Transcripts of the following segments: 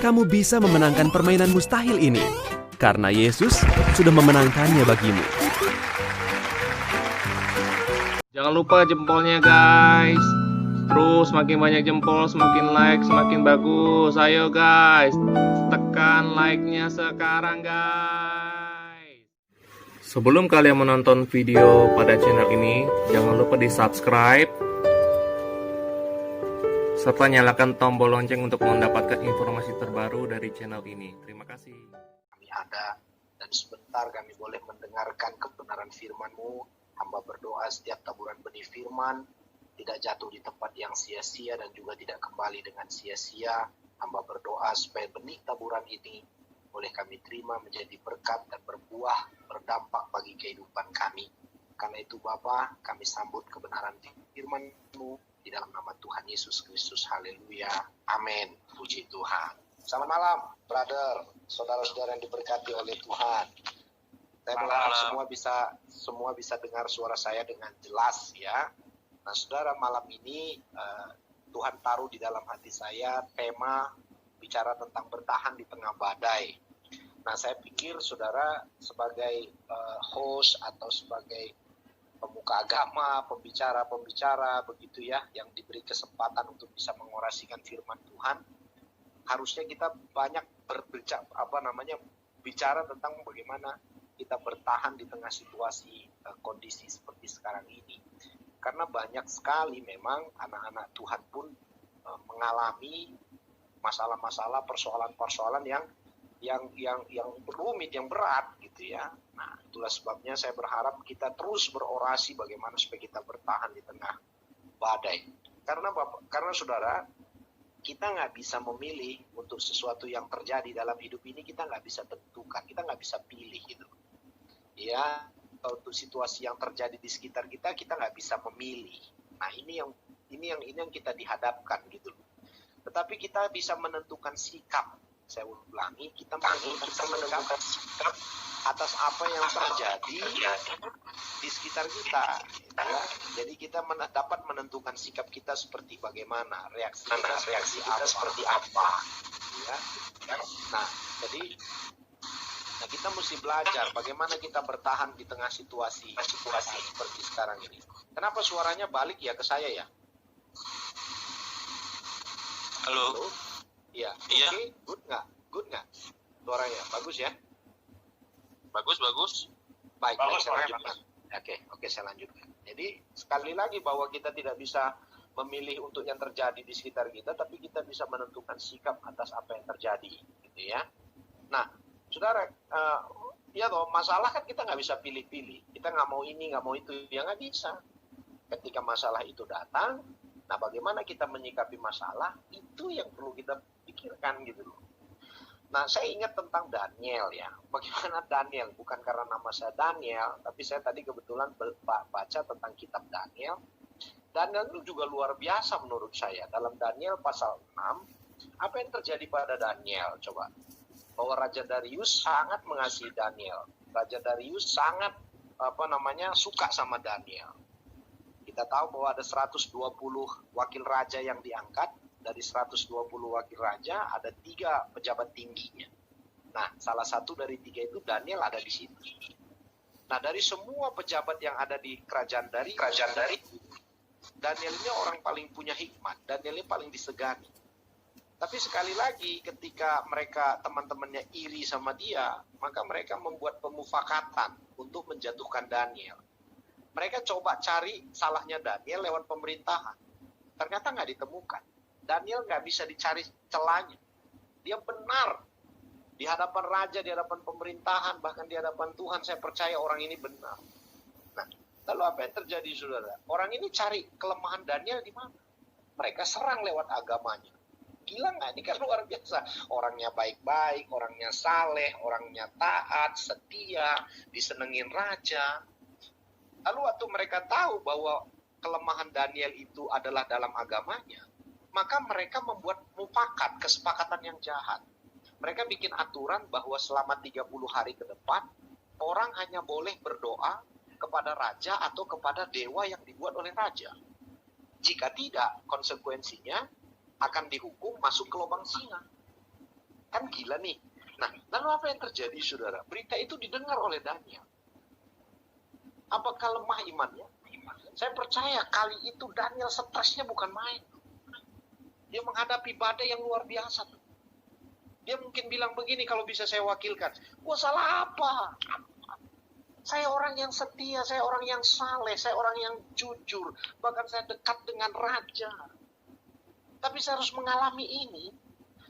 kamu bisa memenangkan permainan mustahil ini. Karena Yesus sudah memenangkannya bagimu. Jangan lupa jempolnya guys. Terus semakin banyak jempol, semakin like, semakin bagus. Ayo guys, tekan like-nya sekarang guys. Sebelum kalian menonton video pada channel ini, jangan lupa di subscribe serta nyalakan tombol lonceng untuk mendapatkan informasi terbaru dari channel ini. Terima kasih. Kami ada, dan sebentar kami boleh mendengarkan kebenaran firman-Mu. Hamba berdoa setiap taburan benih firman tidak jatuh di tempat yang sia-sia dan juga tidak kembali dengan sia-sia. Hamba berdoa supaya benih taburan ini boleh kami terima menjadi berkat dan berbuah, berdampak bagi kehidupan kami. Karena itu Bapa, kami sambut kebenaran firman-Mu di dalam nama Tuhan Yesus Kristus. Haleluya. Amin. Puji Tuhan. Selamat malam, brother, saudara-saudara yang diberkati oleh Tuhan. Saya berharap semua bisa dengar suara saya dengan jelas ya. Nah, saudara, malam ini Tuhan taruh di dalam hati saya tema bicara tentang bertahan di tengah badai. Nah, saya pikir saudara sebagai host atau sebagai pemuka agama, pembicara begitu ya, yang diberi kesempatan untuk bisa mengorasikan firman Tuhan, harusnya kita banyak bicara tentang bagaimana kita bertahan di tengah situasi kondisi seperti sekarang ini. Karena banyak sekali memang anak-anak Tuhan pun mengalami masalah-masalah, persoalan-persoalan yang rumit, yang berat gitu ya. Nah, itulah sebabnya saya berharap kita terus berorasi bagaimana supaya kita bertahan di tengah badai. Karena saudara, kita nggak bisa memilih untuk sesuatu yang terjadi dalam hidup ini, kita nggak bisa tentukan, kita nggak bisa pilih gitu. Ya, untuk situasi yang terjadi di sekitar kita, kita nggak bisa memilih. Nah, ini yang kita dihadapkan gitu. Tetapi kita bisa menentukan sikap. Saya ulangi, kita menentukan sikap atas apa yang terjadi di sekitar kita. Ya. Jadi kita dapat menentukan sikap kita seperti bagaimana, reaksi kita seperti apa. Ya. Nah, jadi kita mesti belajar bagaimana kita bertahan di tengah situasi seperti sekarang ini. Kenapa suaranya balik ya ke saya ya? Halo? Iya. Iya. Oke, good nggak? Suaranya bagus ya? Bagus. Baik, Bagus, saya lanjutkan. Oke, saya lanjutkan. Jadi sekali lagi bahwa kita tidak bisa memilih untuk yang terjadi di sekitar kita, tapi kita bisa menentukan sikap atas apa yang terjadi, gitu ya. Nah, saudara, masalah kan kita nggak bisa pilih-pilih. Kita nggak mau ini, nggak mau itu, ya nggak bisa. Ketika masalah itu datang, nah bagaimana kita menyikapi masalah, itu yang perlu kita pikirkan gitu loh. Nah, saya ingat tentang Daniel ya. Bagaimana Daniel, bukan karena nama saya Daniel, tapi saya tadi kebetulan baca tentang kitab Daniel. Daniel itu juga luar biasa menurut saya. Dalam Daniel pasal 6, apa yang terjadi pada Daniel? Coba. Bahwa Raja Darius sangat mengasihi Daniel. Raja Darius sangat suka sama Daniel. Kita tahu bahwa ada 120 wakil raja yang diangkat. Dari 120 wakil raja ada 3 pejabat tingginya. Nah, salah satu dari 3 itu Daniel ada di situ. Nah, dari semua pejabat yang ada di kerajaan dari Daniel ini orang paling punya hikmat. Daniel ini paling disegani. Tapi sekali lagi ketika mereka teman-temannya iri sama dia, maka mereka membuat pemufakatan untuk menjatuhkan Daniel. Mereka coba cari salahnya Daniel lewat pemerintahan. Ternyata nggak ditemukan. Daniel nggak bisa dicari celahnya. Dia benar. Di hadapan raja, di hadapan pemerintahan, bahkan di hadapan Tuhan, saya percaya orang ini benar. Nah, lalu apa yang terjadi saudara? Orang ini cari kelemahan Daniel di mana? Mereka serang lewat agamanya. Gila nggak? Ini kan luar biasa. Orangnya baik-baik, orangnya saleh, orangnya taat, setia, disenengin raja. Lalu waktu mereka tahu bahwa kelemahan Daniel itu adalah dalam agamanya, maka mereka membuat mufakat, kesepakatan yang jahat. Mereka bikin aturan bahwa selama 30 hari ke depan, orang hanya boleh berdoa kepada raja atau kepada dewa yang dibuat oleh raja. Jika tidak, konsekuensinya akan dihukum masuk ke lubang singa. Kan gila nih. Nah, lalu apa yang terjadi, saudara? Berita itu didengar oleh Daniel. Apakah lemah imannya? Saya percaya kali itu Daniel stresnya bukan main. Dia menghadapi badai yang luar biasa. Dia mungkin bilang begini kalau bisa saya wakilkan. Gua salah apa? Saya orang yang setia, saya orang yang saleh, saya orang yang jujur. Bahkan saya dekat dengan raja. Tapi saya harus mengalami ini.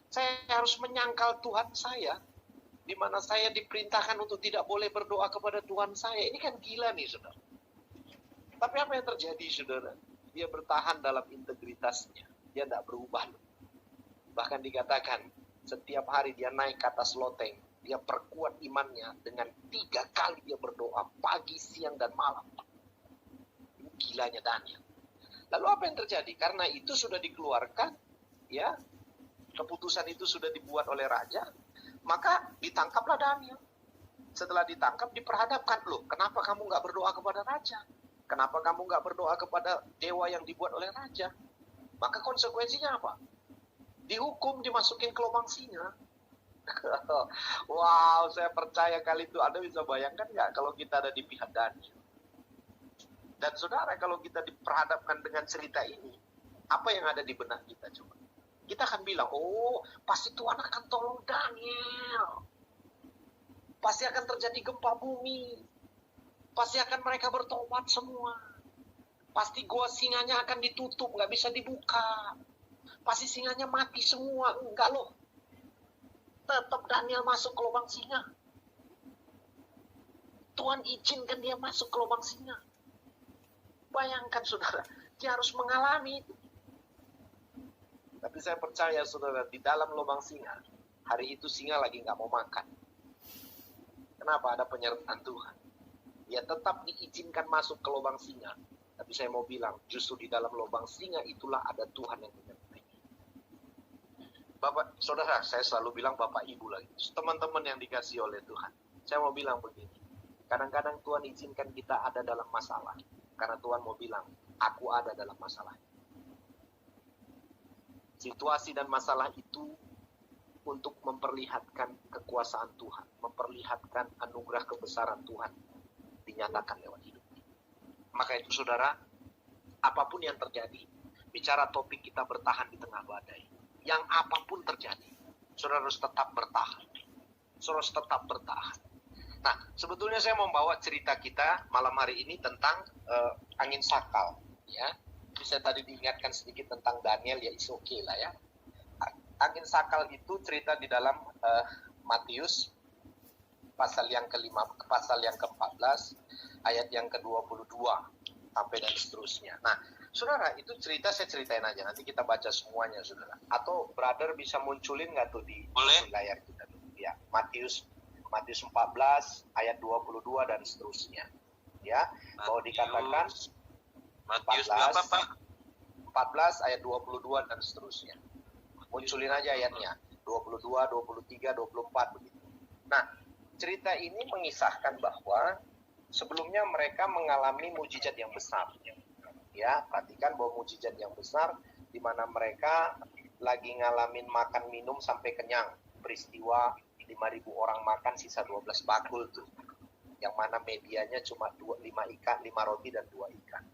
Saya harus menyangkal Tuhan saya. Di mana saya diperintahkan untuk tidak boleh berdoa kepada Tuhan saya. Ini kan gila nih, saudara. Tapi apa yang terjadi, saudara? Dia bertahan dalam integritasnya. Dia tidak berubah. Bahkan dikatakan, setiap hari dia naik ke atas loteng. Dia perkuat imannya dengan 3 kali dia berdoa. Pagi, siang, dan malam. Ini gilanya Daniel. Lalu apa yang terjadi? Karena itu sudah dikeluarkan, ya, keputusan itu sudah dibuat oleh raja, maka ditangkaplah Daniel. Setelah ditangkap, diperhadapkan. Loh, kenapa kamu nggak berdoa kepada raja? Kenapa kamu nggak berdoa kepada dewa yang dibuat oleh raja? Maka konsekuensinya apa? Dihukum, dimasukin ke lubang singa. Wow, saya percaya kali itu Anda bisa bayangkan nggak kalau kita ada di pihak Daniel. Dan saudara, kalau kita diperhadapkan dengan cerita ini, apa yang ada di benak kita coba? Kita akan bilang, oh pasti Tuhan akan tolong Daniel. Pasti akan terjadi gempa bumi. Pasti akan mereka bertobat semua. Pasti gua singanya akan ditutup, nggak bisa dibuka. Pasti singanya mati semua. Enggak loh. Tetap Daniel masuk ke lubang singa. Tuhan izinkan dia masuk ke lubang singa. Bayangkan saudara, dia harus mengalami itu. Tapi saya percaya saudara, di dalam lubang singa, hari itu singa lagi nggak mau makan. Kenapa? Ada penyertaan Tuhan. Dia tetap diizinkan masuk ke lubang singa. Tapi saya mau bilang, justru di dalam lubang singa itulah ada Tuhan yang menyertai. Bapak, saudara, saya selalu bilang Bapak Ibu lagi. Teman-teman yang dikasih oleh Tuhan. Saya mau bilang begini. Kadang-kadang Tuhan izinkan kita ada dalam masalah. Karena Tuhan mau bilang, aku ada dalam masalah. Situasi dan masalah itu untuk memperlihatkan kekuasaan Tuhan. Memperlihatkan anugerah kebesaran Tuhan. Dinyatakan lewat hidup. Maka itu saudara, apapun yang terjadi, bicara topik kita bertahan di tengah badai. Yang apapun terjadi, saudara harus tetap bertahan. Saudara harus tetap bertahan. Nah, sebetulnya saya mau bawa cerita kita malam hari ini tentang angin sakal. Ya, bisa tadi diingatkan sedikit tentang Daniel, ya is okay lah ya. Angin sakal itu cerita di dalam Matius pasal yang ke-14, ayat yang ke-22 sampai dan seterusnya. Nah, saudara, itu cerita saya ceritain aja. Nanti kita baca semuanya, saudara. Atau brother bisa munculin nggak tuh di layar kita tuh? Ya, Matius 14 ayat 22 dan seterusnya. Ya, bahwa dikatakan Matius berapa, Pak? 14 ayat 22 dan seterusnya. Munculin aja ayatnya. 22, 23, 24 begitu. Nah, cerita ini mengisahkan bahwa sebelumnya mereka mengalami mujizat yang besar. Ya, perhatikan bahwa mujizat yang besar di mana mereka lagi ngalamin makan minum sampai kenyang. Peristiwa 5.000 orang makan sisa 12 bakul tuh. Yang mana medianya cuma 5 roti dan 2 ikan.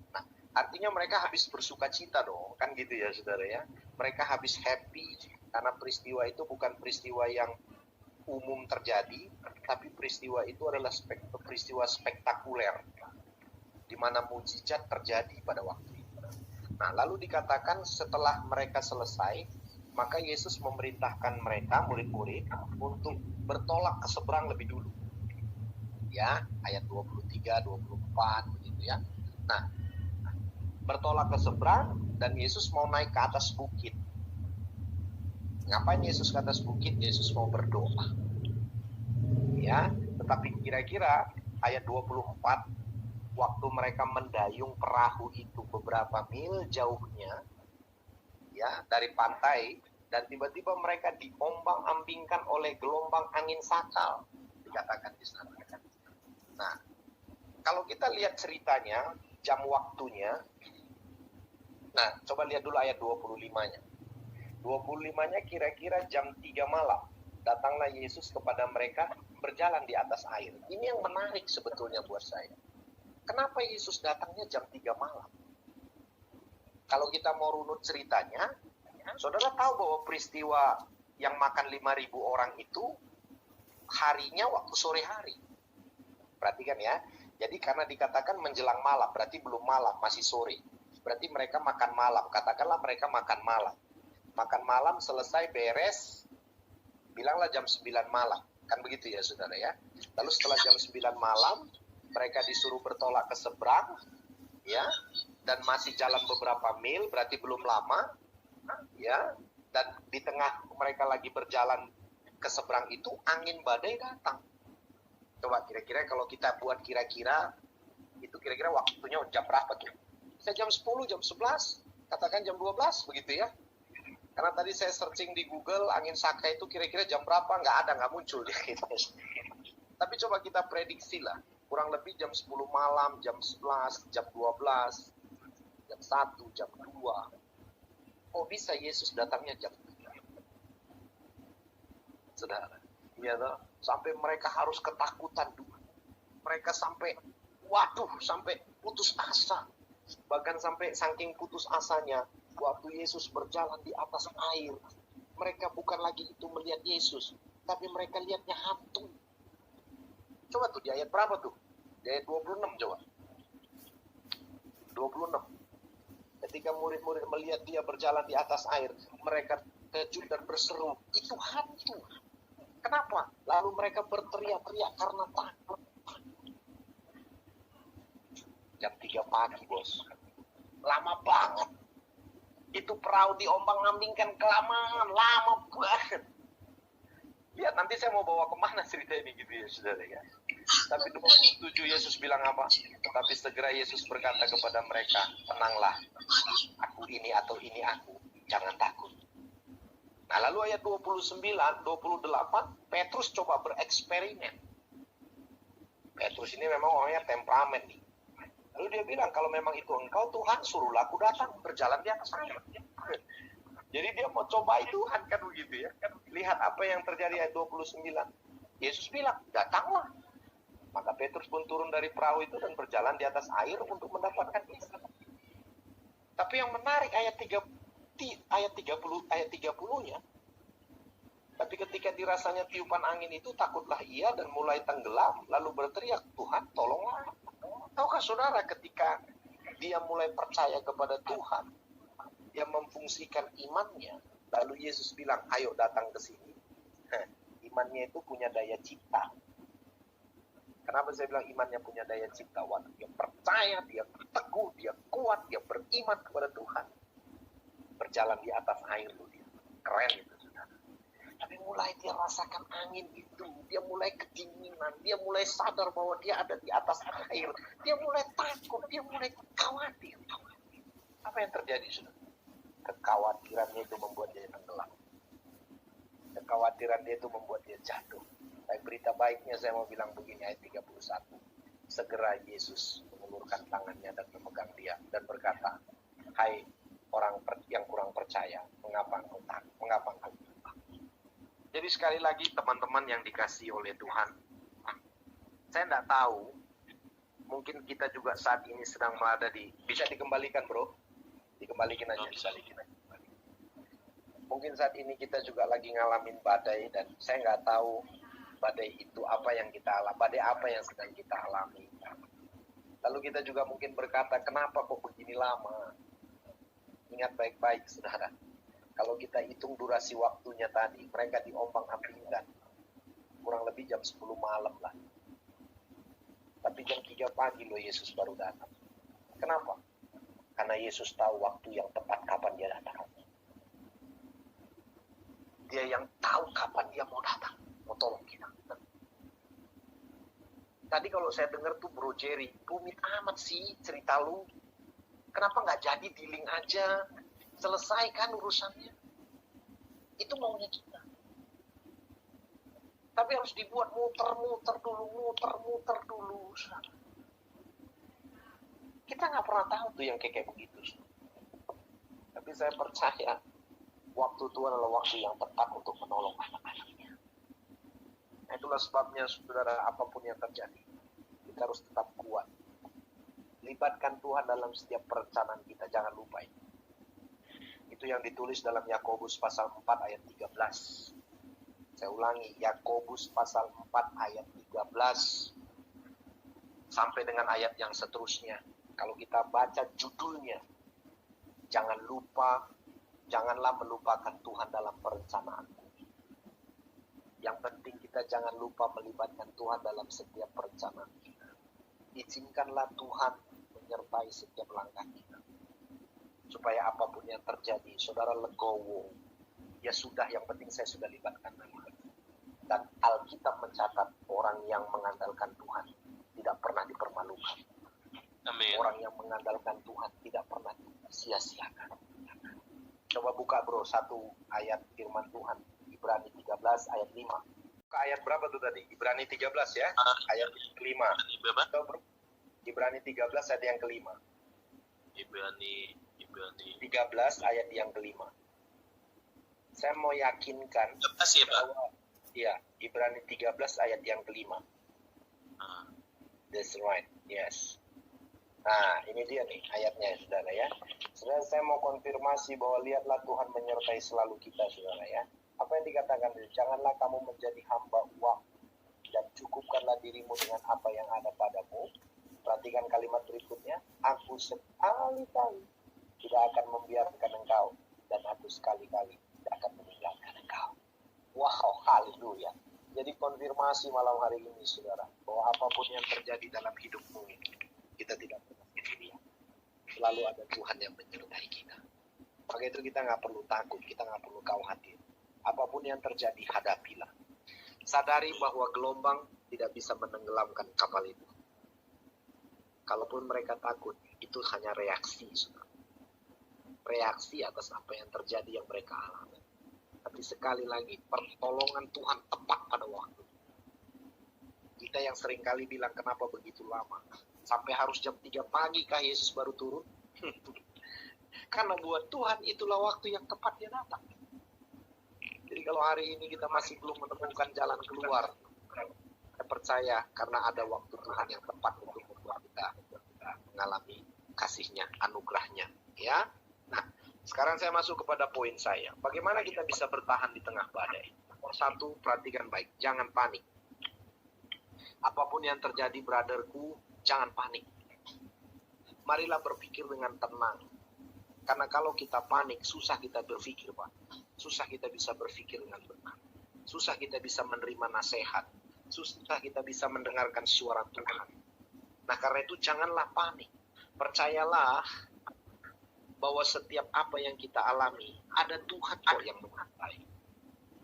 Nah, artinya mereka habis bersuka cita dong, kan gitu ya saudara ya. Mereka habis happy karena peristiwa itu bukan peristiwa yang umum terjadi, tapi peristiwa itu adalah peristiwa spektakuler, di mana mujizat terjadi pada waktu itu. Nah, lalu dikatakan setelah mereka selesai, maka Yesus memerintahkan mereka, murid-murid, untuk bertolak ke seberang lebih dulu. Ya, ayat 23, 24, begitu ya. Nah, bertolak ke seberang, dan Yesus mau naik ke atas bukit. Ngapain Yesus ke atas bukit? Yesus mau berdoa. Ya, tetapi kira-kira ayat 24, waktu mereka mendayung perahu itu beberapa mil jauhnya, ya, dari pantai, dan tiba-tiba mereka diombang-ambingkan oleh gelombang angin sakal, dikatakan di sana. Nah, kalau kita lihat ceritanya, jam waktunya, nah, coba lihat dulu ayat 25-nya. 25-nya kira-kira jam 3 malam. Datanglah Yesus kepada mereka berjalan di atas air. Ini yang menarik sebetulnya buat saya. Kenapa Yesus datangnya jam 3 malam? Kalau kita mau runut ceritanya, saudara tahu bahwa peristiwa yang makan 5.000 orang itu harinya waktu sore hari. Perhatikan ya. Jadi karena dikatakan menjelang malam, berarti belum malam, masih sore. Berarti mereka makan malam. Katakanlah mereka makan malam. Makan malam selesai beres, bilanglah jam 9 malam. Kan begitu ya saudara ya. Lalu setelah jam 9 malam, mereka disuruh bertolak ke seberang, ya, dan masih jalan beberapa mil, berarti belum lama, ya. Dan di tengah mereka lagi berjalan ke seberang itu, angin badai datang. Coba kira-kira kalau kita buat kira-kira, itu kira-kira waktunya jam berapa tuh? Bisa jam 10, jam 11, katakan jam 12, begitu ya. Karena tadi saya searching di Google, angin Saka itu kira-kira jam berapa, nggak ada, nggak muncul. Tapi coba kita prediksi lah, kurang lebih jam 10 malam, jam 11, jam 12, jam 1, jam 2. Oh bisa Yesus datangnya jam 3. Saudara, ya toh? Sampai mereka harus ketakutan dulu. Mereka sampai, waduh, sampai putus asa. Bahkan sampai saking putus asanya, waktu Yesus berjalan di atas air, mereka bukan lagi itu melihat Yesus, tapi mereka lihatnya hantu. Coba tuh di ayat berapa tuh? Di ayat 26 coba. 26. Ketika murid-murid melihat dia berjalan di atas air, mereka kejut dan berseru, itu hantu. Kenapa? Lalu mereka berteriak-teriak karena takut. Jam 3 pagi, bos. Lama banget. Itu perahu diombang-ambingkan kelamaan, lama banget. Lihat, nanti saya mau bawa kemana cerita ini gitu ya, saudara ya. Tapi 27 Yesus bilang apa? Tetapi segera Yesus berkata kepada mereka, tenanglah, aku ini atau ini aku, jangan takut. Nah lalu ayat 29, 28, Petrus coba bereksperimen. Petrus ini memang orangnya temperamen nih. Lalu dia bilang, kalau memang itu engkau Tuhan, suruhlah aku datang berjalan di atas air. Jadi dia mau cobai Tuhan kan begitu ya. Lihat apa yang terjadi ayat 29. Yesus bilang, datanglah. Maka Petrus pun turun dari perahu itu dan berjalan di atas air untuk mendapatkan Yesus. Tapi yang menarik ayat 30-nya. Tapi ketika dirasanya tiupan angin itu, takutlah ia dan mulai tenggelam, lalu berteriak, Tuhan tolonglah. Tahukah saudara, ketika dia mulai percaya kepada Tuhan, dia memfungsikan imannya, lalu Yesus bilang, ayo datang ke sini. Imannya itu punya daya cipta. Kenapa saya bilang imannya punya daya cipta? Waktu dia percaya, dia teguh, dia kuat, dia beriman kepada Tuhan. Berjalan di atas air tuh dia. Keren itu, saudara. Tapi mulai dia rasakan angin itu, dia mulai kedinginan, dia mulai sadar bahwa dia ada di atas air, dia mulai takut, dia mulai khawatir. Apa yang terjadi, saudara? Kekhawatirannya itu membuat dia tenggelam. Kekhawatiran dia itu membuat dia jatuh. Tapi berita baiknya saya mau bilang begini, ayat 31. Segera Yesus mengulurkan tangannya dan memegang dia dan berkata, hai orang yang kurang percaya, mengapa engkau takut? Mengapa engkau takut? Jadi sekali lagi teman-teman yang dikasihi oleh Tuhan, saya tidak tahu, mungkin kita juga saat ini sedang berada di, bisa dikembalikan bro, dikembalikan aja, dikembalikan aja. Mungkin saat ini kita juga lagi ngalamin badai dan saya nggak tahu badai itu apa yang kita alami, badai apa yang sedang kita alami. Lalu kita juga mungkin berkata, kenapa kok begini lama? Ingat baik-baik saudara, kalau kita hitung durasi waktunya tadi, mereka diombang-ambingkan kurang lebih jam 10 malam lah. Tapi jam 3 pagi loh Yesus baru datang. Kenapa? Karena Yesus tahu waktu yang tepat kapan dia datang. Dia yang tahu kapan dia mau datang, mau tolong kita. Tadi kalau saya dengar tuh Bro Jerry, rumit amat sih cerita lu. Kenapa nggak jadi dealing aja, selesaikan urusannya. Itu maunya kita. Tapi harus dibuat muter-muter dulu. Kita nggak pernah tahu tuh yang kayak begitu. Tapi saya percaya, waktu waktu Tuhan adalah waktu yang tepat untuk menolong anak-anaknya. Nah, itulah sebabnya saudara, apapun yang terjadi, kita harus tetap kuat. Libatkan Tuhan dalam setiap perencanaan kita, jangan lupa itu. Itu yang ditulis dalam Yakobus pasal 4 ayat 13. Saya ulangi, Yakobus pasal 4 ayat 13 sampai dengan ayat yang seterusnya. Kalau kita baca judulnya, janganlah melupakan Tuhan dalam perencanaan. Yang penting kita jangan lupa melibatkan Tuhan dalam setiap perencanaan kita. Izinkanlah Tuhan menyertai setiap langkah kita. Supaya apapun yang terjadi, saudara legowo. Ya sudah, yang penting saya sudah libatkan Tuhan. Dan Alkitab mencatat orang yang mengandalkan Tuhan tidak pernah dipermalukan. Amin. Orang yang mengandalkan Tuhan tidak pernah sia-siakan. Coba buka bro, satu ayat firman Tuhan. Ibrani 13 ayat 5. Buka ayat berapa tuh tadi? Ibrani 13 ya? Ayat kelima. Coba bro. Ibrani 13 ayat yang kelima. Ibrani 13 ayat yang kelima. Saya mau yakinkan ya, Pak? bahwa ya, Ibrani 13 ayat yang kelima. That's right, yes. Nah, ini dia nih ayatnya, saudara ya. Saudara, saya mau konfirmasi bahwa lihatlah Tuhan menyertai selalu kita, saudara ya. Apa yang dikatakan itu? Janganlah kamu menjadi hamba uang dan cukupkanlah dirimu dengan apa yang ada padamu. Perhatikan kalimat berikutnya. Aku sekali-kali tidak akan membiarkan engkau dan aku sekali-kali tidak akan meninggalkan engkau. Wow, haleluya. Jadi konfirmasi malam hari ini, saudara, bahwa apapun yang terjadi dalam hidupmu, kita tidak pernah sendirian. Selalu ada Tuhan yang menyertai kita. Maka itu kita nggak perlu takut, kita nggak perlu khawatir. Apapun yang terjadi, hadapilah. Sadari bahwa gelombang tidak bisa menenggelamkan kapal itu. Kalaupun mereka takut, itu hanya reaksi, saudara. Reaksi atas apa yang terjadi yang mereka alami. Tapi sekali lagi, pertolongan Tuhan tepat pada waktu. Kita yang seringkali bilang, kenapa begitu lama? Sampai harus jam 3 pagi kah Yesus baru turun? Karena buat Tuhan itulah waktu yang tepat dia datang. Jadi kalau hari ini kita masih belum menemukan jalan keluar, saya percaya karena ada waktu Tuhan yang tepat untuk membuat kita mengalami kasih-Nya, anugerah-Nya. Ya. Nah, sekarang saya masuk kepada poin saya. Bagaimana kita bisa bertahan di tengah badai? Nomor satu, perhatikan baik, jangan panik. Apapun yang terjadi, brotherku, jangan panik. Marilah berpikir dengan tenang. Karena kalau kita panik, susah kita berpikir, Pak. Susah kita bisa berpikir dengan benar. Susah kita bisa menerima nasihat. Susah kita bisa mendengarkan suara Tuhan. Nah, karena itu janganlah panik. Percayalah bahwa setiap apa yang kita alami, ada Tuhan kok yang menyertai.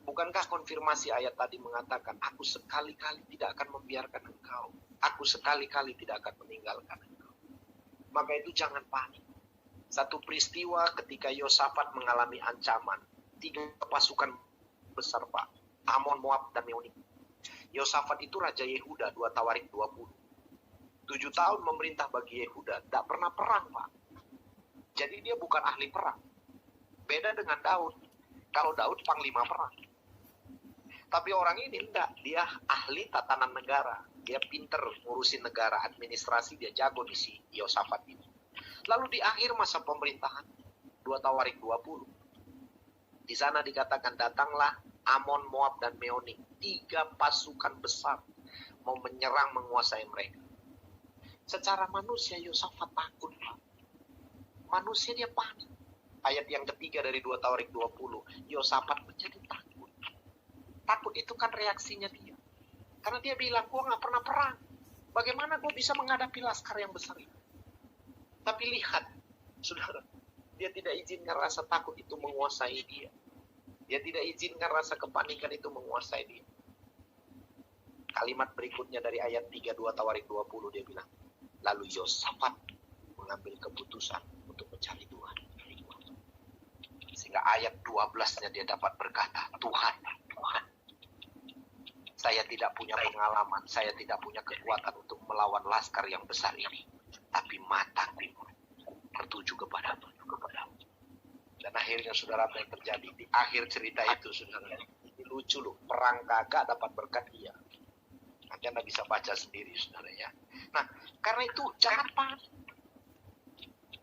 Bukankah konfirmasi ayat tadi mengatakan, aku sekali-kali tidak akan membiarkan engkau. Aku sekali-kali tidak akan meninggalkan engkau. Maka itu jangan panik. Satu peristiwa ketika Yosafat mengalami ancaman. 3 pasukan besar, Pak. Amon, Moab, dan Meuni. Yosafat itu Raja Yehuda, 2 Tawarik 20. 7 tahun memerintah bagi Yehuda. Tidak pernah perang, Pak. Jadi dia bukan ahli perang. Beda dengan Daud. Kalau Daud panglima perang. Tapi orang ini enggak. Dia ahli tatanan negara. Dia pinter ngurusin negara, administrasi. Dia jago di si Yosafat ini. Lalu di akhir masa pemerintahan, 2 Tawarik 20. Di sana dikatakan datanglah Amon, Moab, dan Meuni. 3 pasukan besar mau menyerang menguasai mereka. Secara manusia Yosafat takut, Pak. Manusia dia panik. Ayat yang ketiga dari 2 Tawarik 20. Yosafat menjadi takut. Takut itu kan reaksinya dia. Karena dia bilang, gua gak pernah perang. Bagaimana gua bisa menghadapi laskar yang besar itu? Tapi lihat, saudara. Dia tidak izinkan rasa takut itu menguasai dia. Dia tidak izinkan rasa kepanikan itu menguasai dia. Kalimat berikutnya dari ayat 32 Tawarik 20 dia bilang, lalu Yosafat mengambil keputusan untuk mencari Tuhan. Sehingga ayat 12-nya dia dapat berkata, Tuhan, saya tidak punya pengalaman, saya tidak punya kekuatan untuk melawan laskar yang besar ini. Tapi mataku tertuju kepadamu. Dan akhirnya saudara apa yang terjadi di akhir cerita itu, saudara? Ini lucu loh, perang kagak dapat berkat dia. Nanti Anda bisa baca sendiri, saudara ya. Nah, karena itu jangan panik.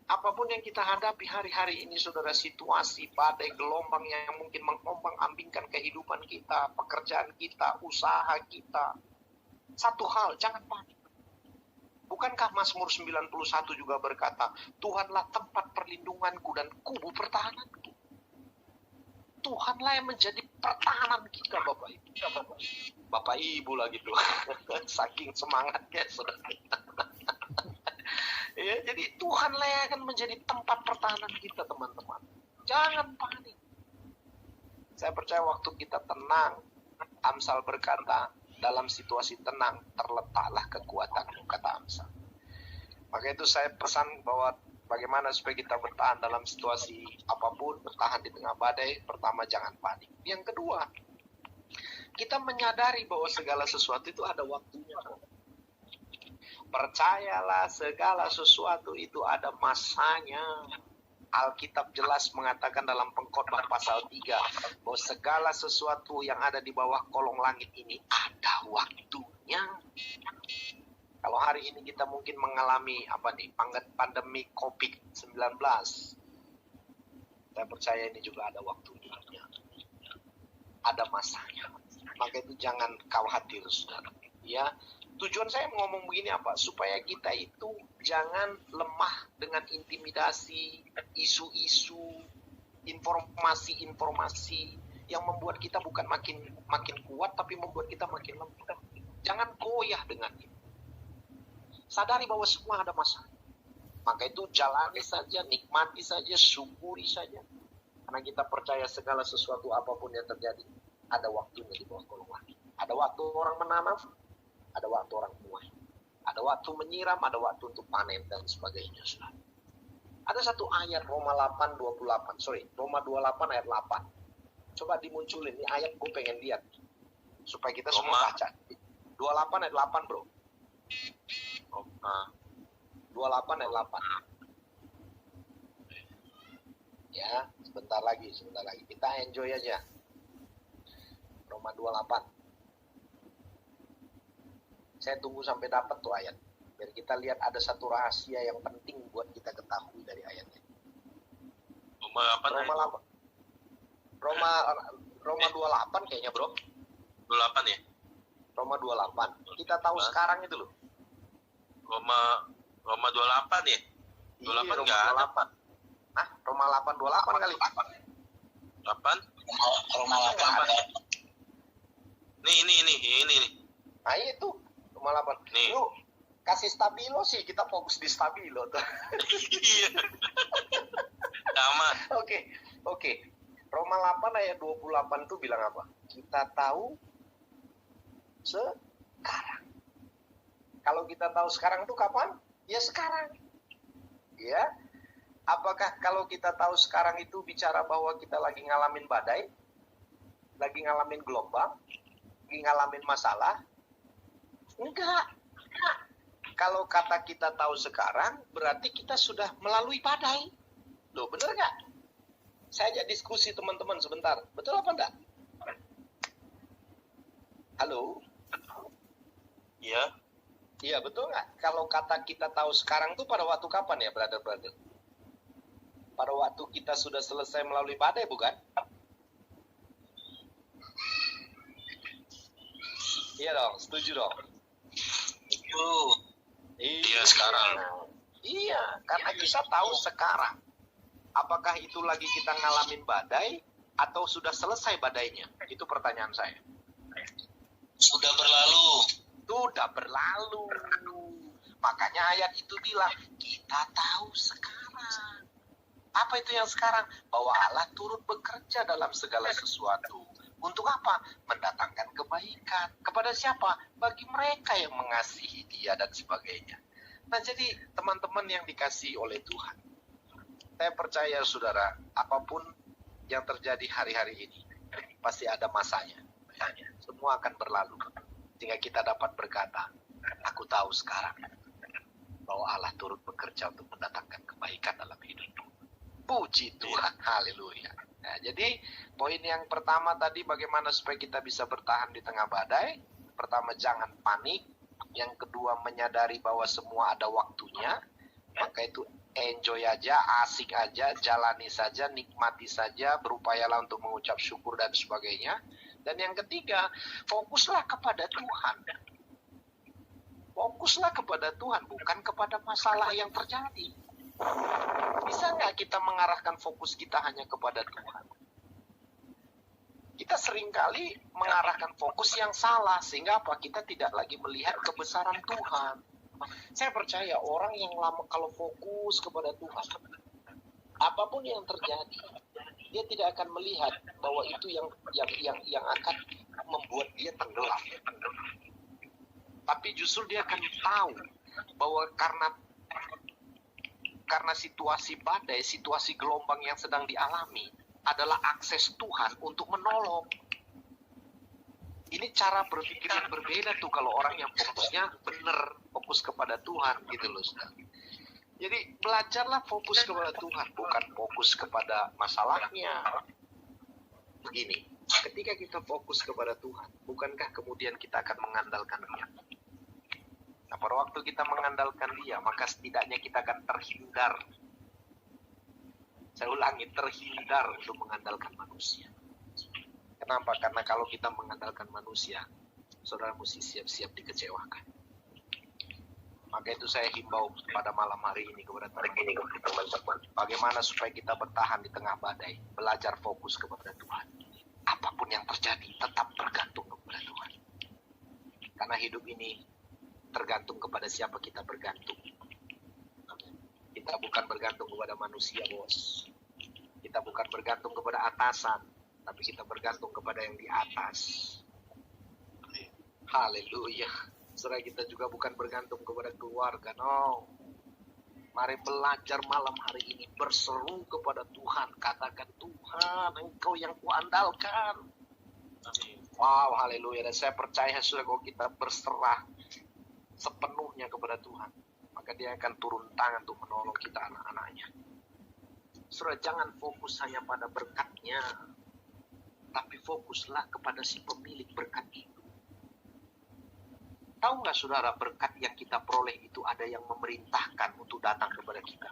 Apapun yang kita hadapi hari-hari ini, saudara, situasi, badai, gelombang yang mungkin mengombang-ambingkan kehidupan kita, pekerjaan kita, usaha kita. Satu hal, jangan panik. Bukankah Mazmur 91 juga berkata, Tuhanlah tempat perlindunganku dan kubu pertahananku. Tuhanlah yang menjadi pertahanan kita, Bapak Ibu. Bapak Ibu lah gitu. Saking semangatnya, saudara. Ya, jadi Tuhanlah yang akan menjadi tempat pertahanan kita, teman-teman. Jangan panik. Saya percaya waktu kita tenang, Amsal berkata, dalam situasi tenang terletaklah kekuatanmu, kata Amsal. Maka itu saya pesan bahwa bagaimana supaya kita bertahan dalam situasi apapun, bertahan di tengah badai. Pertama, jangan panik. Yang kedua, kita menyadari bahwa segala sesuatu itu ada waktunya. Percayalah, segala sesuatu itu ada masanya. Alkitab jelas mengatakan dalam Pengkhotbah pasal 3 bahwa segala sesuatu yang ada di bawah kolong langit ini ada waktunya. Kalau hari ini kita mungkin mengalami pandemi COVID-19, saya percaya ini juga ada waktunya, ada masanya. Maka itu jangan khawatir, saudara. Ya, tujuan saya ngomong begini apa? Supaya kita itu jangan lemah dengan intimidasi, isu-isu, informasi-informasi yang membuat kita bukan makin kuat, tapi membuat kita makin lemah. Jangan goyah dengan itu. Sadari bahwa semua ada masa. Maka itu jalani saja, nikmati saja, syukuri saja. Karena kita percaya segala sesuatu apapun yang terjadi, ada waktunya di bawah kolong langit. Ada waktu orang menanam, ada waktu orang menuai. Ada waktu menyiram, ada waktu untuk panen dan sebagainya. Ada satu ayat Roma 28 ayat 8. Coba dimunculin, ini ayat gue pengen lihat. Supaya kita semua baca. 28 ayat 8 bro. 28 ayat 8. Ya, sebentar lagi. Kita enjoy aja. Roma 28. Saya tunggu sampai dapat tuh ayat. Biar kita lihat ada satu rahasia yang penting buat kita ketahui dari ayatnya. Roma 28 kayaknya bro. 28 ya? Roma 28. Kita tahu sekarang itu loh. Roma 28 ya? 28 Roma enggak ada. 28. Nah, Roma 28 kali. 8? Roma 8. Ini. Nah, itu Roma 8. Nih. Lu kasih stabilo sih, kita fokus di stabilo tuh. Iya. Sama. Oke. Roma 8 ayat 28 tuh bilang apa? Kita tahu sekarang. Kalau kita tahu sekarang tuh kapan? Ya sekarang. Ya. Apakah kalau kita tahu sekarang itu bicara bahwa kita lagi ngalamin badai? Lagi ngalamin gelombang? Lagi ngalamin masalah? Enggak. Kalau kata kita tahu sekarang, berarti kita sudah melalui badai. Loh, bener nggak? Saya ajak diskusi teman-teman sebentar. Betul apa enggak? Halo? Iya. Iya, betul nggak? Kalau kata kita tahu sekarang tuh pada waktu kapan ya, brother-brother? Pada waktu kita sudah selesai melalui badai, bukan? Iya dong, setuju dong. Iya, sekarang. Iya, karena kita tahu sekarang. Apakah itu lagi kita ngalamin badai atau sudah selesai badainya? Itu pertanyaan saya. Sudah berlalu. Sudah berlalu. Makanya ayat itu bilang, kita tahu sekarang. Apa itu yang sekarang? Bahwa Allah turut bekerja dalam segala sesuatu. Untuk apa? Mendatangkan kebaikan. Kepada siapa? Bagi mereka yang mengasihi Dia dan sebagainya. Nah, jadi teman-teman yang dikasihi oleh Tuhan, saya percaya saudara, apapun yang terjadi hari-hari ini, pasti ada masanya. Semua akan berlalu. Sehingga kita dapat berkata, aku tahu sekarang bahwa Allah turut bekerja untuk mendatangkan kebaikan dalam hidupku. Puji Tuhan, haleluya. Nah, jadi poin yang pertama tadi bagaimana supaya kita bisa bertahan di tengah badai. Pertama, jangan panik. Yang kedua, menyadari bahwa semua ada waktunya. Maka itu enjoy aja, asik aja, jalani saja, nikmati saja, berupayalah untuk mengucap syukur dan sebagainya. Dan yang ketiga, fokuslah kepada Tuhan. Fokuslah kepada Tuhan, bukan kepada masalah yang terjadi. Bisa nggak kita mengarahkan fokus kita hanya kepada Tuhan? Kita seringkali mengarahkan fokus yang salah, sehingga apa? Kita tidak lagi melihat kebesaran Tuhan. Saya percaya orang yang lama kalau fokus kepada Tuhan, apapun yang terjadi, dia tidak akan melihat bahwa itu yang akan membuat dia tenggelam. Tapi justru dia akan tahu bahwa karena situasi badai, situasi gelombang yang sedang dialami adalah akses Tuhan untuk menolong. Ini cara berpikir yang berbeda tuh kalau orang yang fokusnya benar, fokus kepada Tuhan gitu loh. Jadi belajarlah fokus kepada Tuhan, bukan fokus kepada masalahnya. Begini, ketika kita fokus kepada Tuhan, bukankah kemudian kita akan mengandalkan Dia? Nah, pada waktu kita mengandalkan Dia, maka setidaknya kita akan terhindar. Saya ulangi, terhindar untuk mengandalkan manusia. Kenapa? Karena kalau kita mengandalkan manusia, saudara mesti siap-siap dikecewakan. Maka itu saya himbau pada malam hari ini kepada teman-teman, bagaimana supaya kita bertahan di tengah badai, belajar fokus kepada Tuhan. Apapun yang terjadi, tetap bergantung kepada Tuhan. Karena hidup ini tergantung kepada siapa kita bergantung. Kita bukan bergantung kepada manusia, bos. Kita bukan bergantung kepada atasan, tapi kita bergantung kepada yang di atas. Haleluya. Saudara, kita juga bukan bergantung kepada keluarga, no. Mari belajar malam hari ini, berseru kepada Tuhan. Katakan, Tuhan, Engkau yang kuandalkan. Wow, haleluya. Dan saya percaya saudara, kalau kita berserah sepenuhnya kepada Tuhan, maka Dia akan turun tangan untuk menolong kita, anak-anaknya. Saudara, jangan fokus hanya pada berkat-Nya, tapi fokuslah kepada si pemilik berkat itu. Tahu nggak saudara, berkat yang kita peroleh itu ada yang memerintahkan untuk datang kepada kita.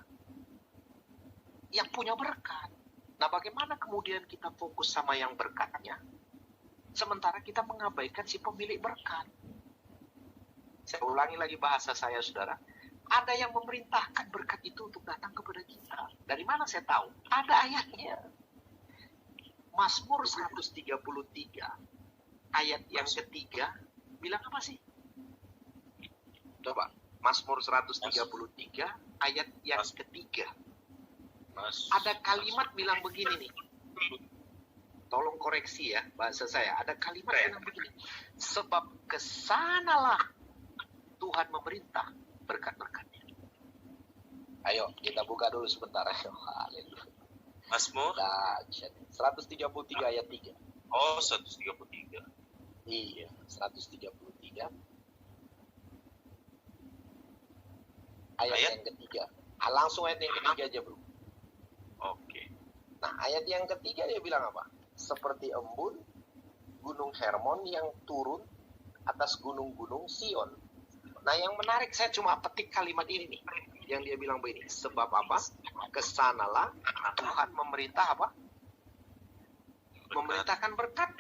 Yang punya berkat. Nah, bagaimana kemudian kita fokus sama yang berkatnya, sementara kita mengabaikan si pemilik berkat? Saya ulangi lagi bahasa saya, saudara. Ada yang memerintahkan berkat itu untuk datang kepada kita. Dari mana saya tahu? Ada ayatnya. Mazmur 133 ayat yang ketiga bilang apa sih? Coba, Mazmur 133 ayat yang ketiga. Ada kalimat bilang begini nih. Tolong koreksi ya bahasa saya. Ada kalimat bilang begini. Sebab kesanalah Tuhan memerintah berkat-berkatnya. Ayo kita buka dulu sebentar. Haleluya. Mazmur 133 ayat 3. Oh, 133. Iya, 133. Ayat yang ketiga. Langsung ayat yang ketiga aja, bro. Oke. Nah, ayat yang ketiga dia bilang apa? Seperti embun gunung Hermon yang turun atas gunung-gunung Sion. Nah, yang menarik saya cuma petik kalimat ini nih. Yang dia bilang begini, sebab apa? Kesanalah Tuhan memerintah apa? Memerintahkan berkat,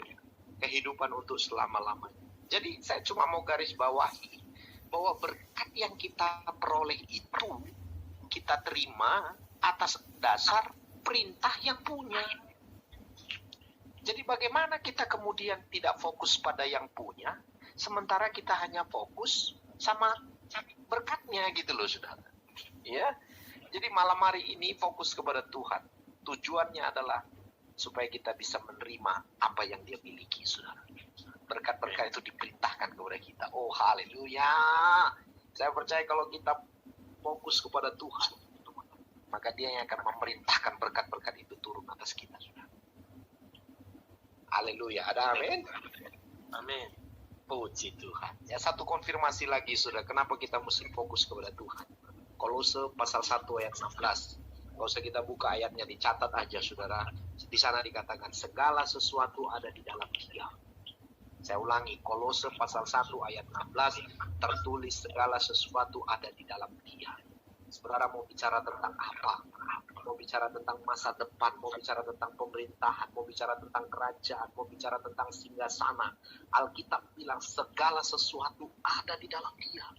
kehidupan untuk selama-lamanya. Jadi saya cuma mau garis bawahi bahwa berkat yang kita peroleh itu kita terima atas dasar perintah yang punya. Jadi bagaimana kita kemudian tidak fokus pada yang punya, sementara kita hanya fokus sama berkatnya gitu loh, saudara. Ya, jadi malam hari ini fokus kepada Tuhan. Tujuannya adalah supaya kita bisa menerima apa yang Dia miliki, saudara. Berkat-berkat itu diperintahkan kepada kita. Oh, haleluya. Saya percaya kalau kita fokus kepada Tuhan, maka Dia yang akan memerintahkan berkat-berkat itu turun atas kita, saudara. Haleluya. Ada amin? Amin. Puji Tuhan. Ya, satu konfirmasi lagi, saudara. Kenapa kita mesti fokus kepada Tuhan? Kolose pasal 1 ayat 16. Gak usah kita buka ayatnya, dicatat aja saudara. Di sana dikatakan segala sesuatu ada di dalam Dia. Saya ulangi, Kolose pasal 1 ayat 16 tertulis segala sesuatu ada di dalam Dia. Saudara mau bicara tentang apa? Mau bicara tentang masa depan, mau bicara tentang pemerintahan, mau bicara tentang kerajaan, mau bicara tentang singgasana. Alkitab bilang segala sesuatu ada di dalam Dia.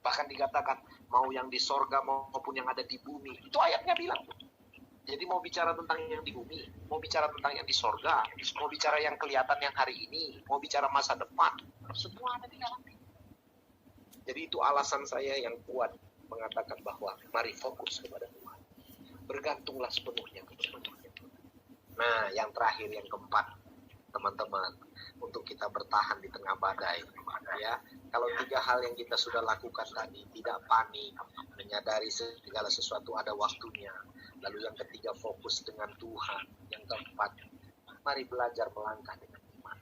Bahkan dikatakan mau yang di sorga maupun yang ada di bumi. Itu ayatnya bilang. Jadi mau bicara tentang yang di bumi, mau bicara tentang yang di sorga, mau bicara yang kelihatan yang hari ini, mau bicara masa depan. Semua ada di dalam Dia. Jadi itu alasan saya yang kuat mengatakan bahwa mari fokus kepada Tuhan. Bergantunglah sepenuhnya kepada Tuhan. Nah, yang terakhir, yang keempat, teman-teman, untuk kita bertahan di tengah badai, ya. Kalau 3 hal yang kita sudah lakukan tadi, tidak panik, menyadari segala sesuatu ada waktunya. Lalu yang ketiga, fokus dengan Tuhan. Yang keempat, mari belajar melangkah dengan iman.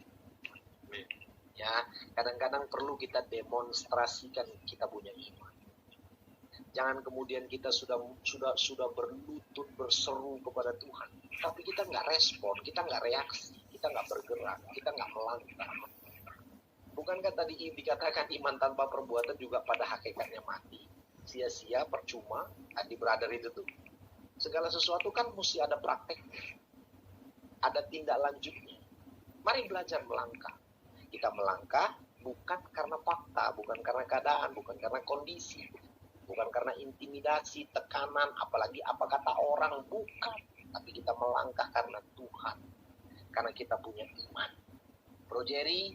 Ya, kadang-kadang perlu kita demonstrasikan kita punya iman. Jangan kemudian kita sudah berlutut berseru kepada Tuhan, tapi kita nggak respon, kita nggak reaksi, kita nggak bergerak, kita nggak melangkah. Bukankah tadi dikatakan iman tanpa perbuatan juga pada hakikatnya mati, sia-sia, percuma? Tadi brother itu tuh. Segala sesuatu kan mesti ada praktek, ada tindak lanjutnya. Mari belajar melangkah. Kita melangkah bukan karena fakta, bukan karena keadaan, bukan karena kondisi, bukan karena intimidasi, tekanan, apalagi apa kata orang, bukan. Tapi kita melangkah karena Tuhan, karena kita punya iman. Bro Jerry,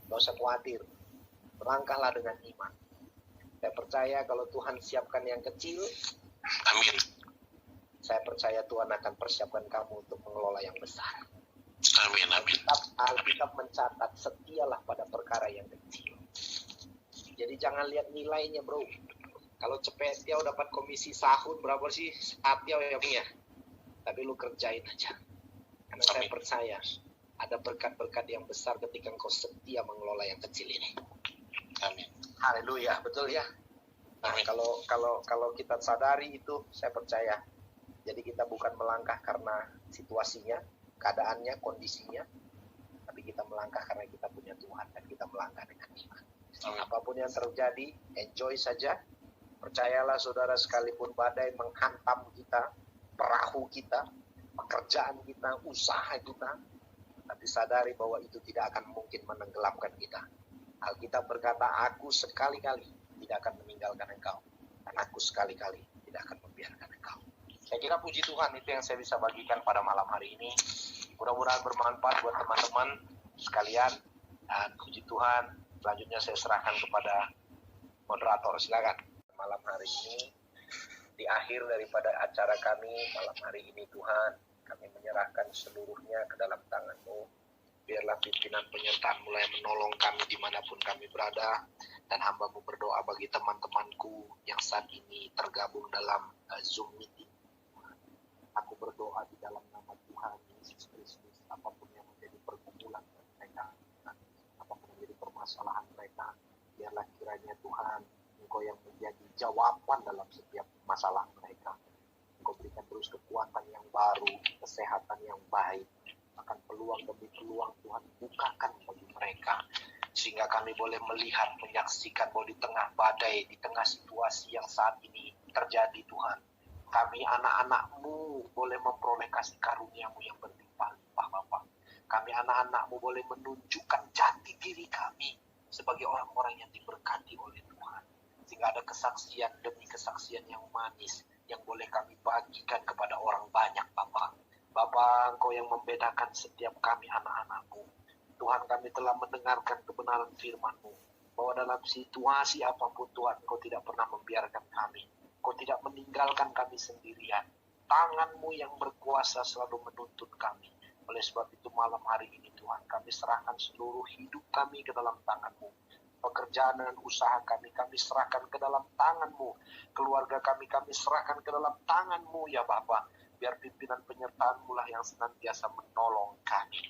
gak usah khawatir, melangkahlah dengan iman. Saya percaya kalau Tuhan siapkan yang kecil, Amin. saya percaya Tuhan akan persiapkan kamu untuk mengelola yang besar. Amin. Amin. Alkitab mencatat, setialah pada perkara yang kecil. Jadi jangan lihat nilainya, bro. Kalau Cepetiau dapat komisi sahun berapa sih? Satiau ya, Bung ya. Tapi lu kerjain aja. Karena saya percaya ada berkat-berkat yang besar ketika engkau setia mengelola yang kecil ini. Amin. Haleluya, betul ya. Nah, Amin. kalau kita sadari itu, saya percaya. Jadi kita bukan melangkah karena situasinya, keadaannya, kondisinya, tapi kita melangkah karena kita punya Tuhan dan kita melangkah dengan iman. Amin. Apapun yang terjadi, enjoy saja. Percayalah saudara, sekalipun badai menghantam kita, perahu kita, pekerjaan kita, usaha kita, tapi sadari bahwa itu tidak akan mungkin menenggelamkan kita. Alkitab berkata, aku sekali-kali tidak akan meninggalkan engkau, dan aku sekali-kali tidak akan membiarkan engkau. Saya kira puji Tuhan itu yang saya bisa bagikan pada malam hari ini. Mudah-mudahan bermanfaat buat teman-teman sekalian. Dan puji Tuhan, selanjutnya saya serahkan kepada moderator. Silakan. Malam hari ini, di akhir daripada acara kami malam hari ini, Tuhan, kami menyerahkan seluruhnya ke dalam tangan-Mu. Biarlah pimpinan penyertaan mulai menolong kami dimanapun kami berada. Dan hamba-Mu berdoa bagi teman-temanku yang saat ini tergabung dalam Zoom meeting. Aku berdoa di dalam nama Tuhan Yesus Kristus, apapun yang menjadi pergumulan mereka, apapun yang menjadi permasalahan mereka, biarlah kiranya Tuhan, Engkau yang menjadi jawaban dalam setiap masalah mereka. Engkau berikan terus kekuatan yang baru, kesehatan yang baik, akan peluang demi peluang Tuhan bukakan bagi mereka, sehingga kami boleh melihat, menyaksikan bahwa di tengah badai, di tengah situasi yang saat ini terjadi, Tuhan, kami anak-anak-Mu boleh memperoleh kasih karunia-Mu yang berlimpah-limpah, Bapa. Kami anak-anak-Mu boleh menunjukkan jati diri kami sebagai orang-orang yang diberkati oleh Tuhan. Sehingga ada kesaksian demi kesaksian yang manis yang boleh kami bagikan kepada orang banyak, Bapa. Bapa, Engkau yang membedakan setiap kami anak-anak-Mu. Tuhan, kami telah mendengarkan kebenaran firman-Mu, bahwa dalam situasi apapun Tuhan, Engkau tidak pernah membiarkan kami. Kau tidak meninggalkan kami sendirian. Tangan-Mu yang berkuasa selalu menuntun kami. Oleh sebab itu malam hari ini Tuhan, kami serahkan seluruh hidup kami ke dalam tangan-Mu. Pekerjaan dan usaha kami serahkan ke dalam tangan-Mu. Keluarga kami serahkan ke dalam tangan-Mu ya Bapa. Biar pimpinan penyertaan-Mu lah yang senantiasa menolong kami.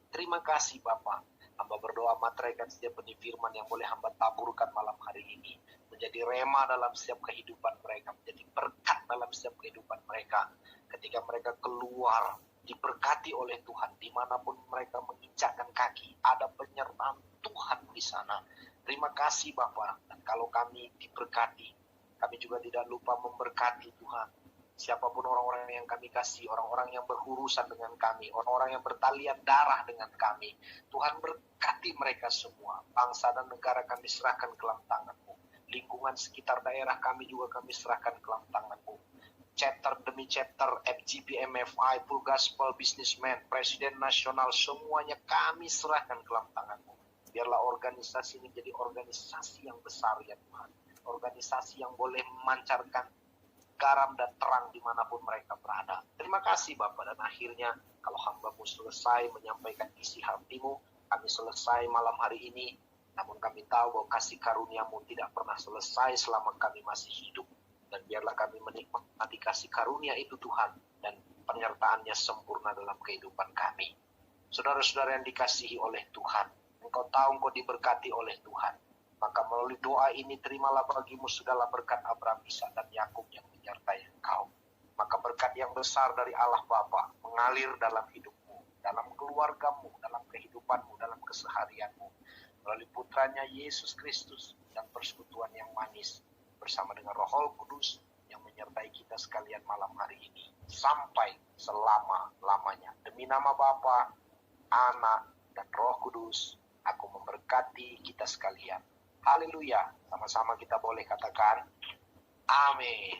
Terima kasih Bapa. Hamba berdoa materaikan setiap benih firman yang boleh hamba taburkan malam hari ini. menjadi rema dalam setiap kehidupan mereka, menjadi berkat dalam setiap kehidupan mereka. Ketika mereka keluar, diberkati oleh Tuhan, dimanapun mereka menginjakkan kaki, ada penyertaan Tuhan di sana. Terima kasih Bapak, dan kalau kami diberkati, kami juga tidak lupa memberkati Tuhan. Siapapun orang-orang yang kami kasih, orang-orang yang berurusan dengan kami, orang-orang yang bertalian darah dengan kami, Tuhan berkati mereka semua. Bangsa dan negara kami serahkan ke dalam tangan-Mu. Lingkungan sekitar daerah kami juga kami serahkan ke dalam tangan-Mu. Chapter demi chapter, FGP, MFI, Full Gospel, Businessman, Presiden Nasional, semuanya kami serahkan ke dalam tangan-Mu. Biarlah organisasi ini jadi organisasi yang besar ya Tuhan. Organisasi yang boleh memancarkan garam dan terang dimanapun mereka berada. Terima kasih Bapak, dan akhirnya kalau hamba-Mu selesai menyampaikan isi hati-Mu, kami selesai malam hari ini, namun kami tahu bahwa kasih karunia-Mu tidak pernah selesai selama kami masih hidup, dan biarlah kami menikmati kasih karunia itu Tuhan, dan penyertaannya sempurna dalam kehidupan kami. Saudara-saudara yang dikasihi oleh Tuhan, Engkau tahu Engkau diberkati oleh Tuhan. Maka melalui doa ini terimalah bagimu segala berkat Abraham, Ishak dan Yakub yang menyertai engkau. Maka berkat yang besar dari Allah Bapa mengalir dalam hidupmu, dalam keluargamu, dalam kehidupanmu, dalam keseharianmu. Melalui putranya Yesus Kristus dan persekutuan yang manis bersama dengan Roh Kudus yang menyertai kita sekalian malam hari ini. Sampai selama-lamanya. Demi nama Bapa, Anak, dan Roh Kudus, aku memberkati kita sekalian. Haleluya, sama-sama kita boleh katakan amin.